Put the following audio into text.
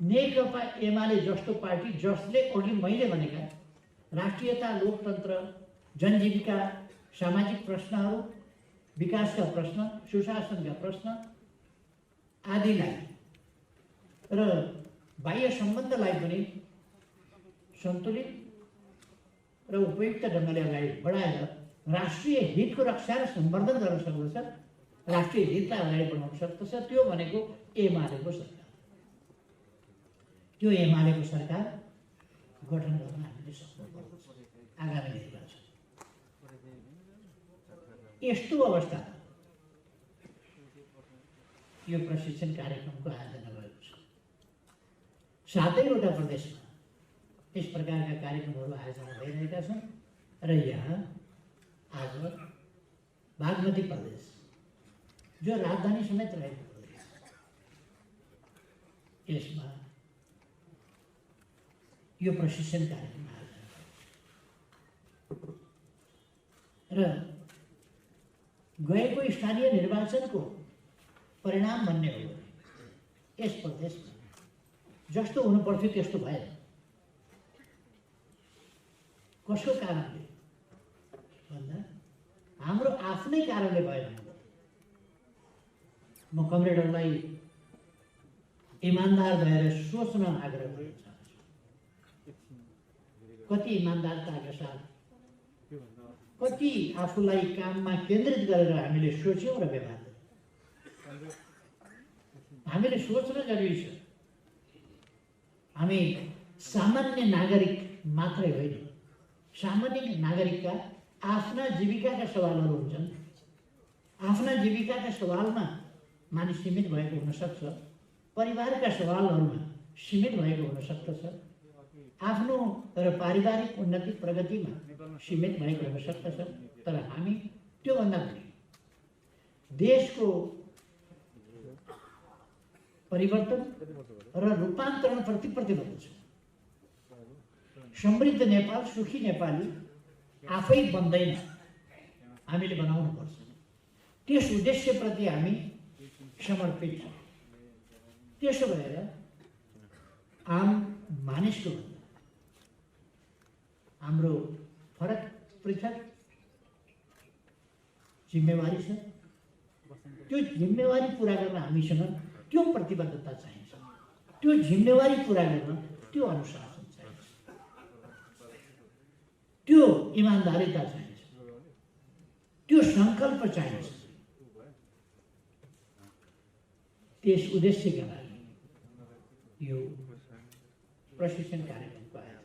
नेकपा एमाले जस्तो पार्टी जसले अघि मैले भनेका राष्ट्रियता, लोकतन्त्र, जनजीविका, सामाजिक प्रश्नहरू, विकासका प्रश्न, सुशासनका प्रश्न आदिलाई र बाह्य सम्बन्धलाई पनि सन्तुलित र उपयुक्त ढङ्गले अगाडि बढाएर राष्ट्रिय हितको रक्षा र सम्वर्धन गर्न सक्दछ, राष्ट्रिय हितलाई अगाडि बढाउन सक्दछ। त्यो भनेको एमालेको सरकार। त्यो एमालेको सरकार गठन गर्न हामीले सक्नुपर्छ आगामी निर्वाचन। यस्तो अवस्था यो प्रशिक्षण कार्यक्रमको आयोजना भएको छ। 7वटा प्रदेशमा यस प्रकारका कार्यक्रमहरू आयोजना भइरहेका छन् र यहाँ आज बागमती प्रदेश जो राजधानी समेत रहेको प्रदेश, यसमा यो प्रशिक्षण कार्यक्रम आयोजना र गएको स्थानीय निर्वाचनको परिणाम भन्ने हो भने यस प्रदेशमा जस्तो हुनु पर्थ्यो त्यस्तो भएन। कसको कारणले भन्दा हाम्रो आफ्नै कारणले भएन। म कमरेडहरूलाई इमान्दार भएर सोच्न आग्रह गर्न चाहन्छु। कति इमान्दारताका साथ, कति आफूलाई काममा केन्द्रित गरेर हामीले सोच्यौँ र व्यवहार गर्यौँ। हामीले सोच्न जरुरी छ। हामी सामान्य नागरिक मात्रै होइन, सामान्य नागरिकका आफ्ना जीविकाका सवालहरू हुन्छन्। आफ्ना जीविकाका सवालमा मानिस सीमित भएको हुन सक्छ, परिवारका सवालहरूमा सीमित भएको हुन सक्दछ, आफ्नो र पारिवारिक उन्नति प्रगतिमा सीमित भएको हुन सक्दछ। तर हामी त्योभन्दा बढी देशको परिवर्तन र रूपान्तरणप्रति प्रतिबद्ध छौँ। समृद्ध नेपाल, सुखी नेपाली आफै बन्दैन, हामीले बनाउनुपर्छ। त्यस उद्देश्यप्रति हामी समर्पित छौँ। त्यसो भएर आम मानिसको भन्दा हाम्रो फरक पृथक जिम्मेवारी छ। त्यो जिम्मेवारी पुरा गर्न हामीसँग त्यो प्रतिबद्धता चाहिन्छ, त्यो जिम्मेवारी पुरा गर्न त्यो अनुशासन चाहिन्छ, त्यो इमान्दारिता चाहिन्छ, त्यो सङ्कल्प चाहिन्छ। त्यस उद्देश्यका लागि यो प्रशिक्षण कार्यक्रमको आयोजना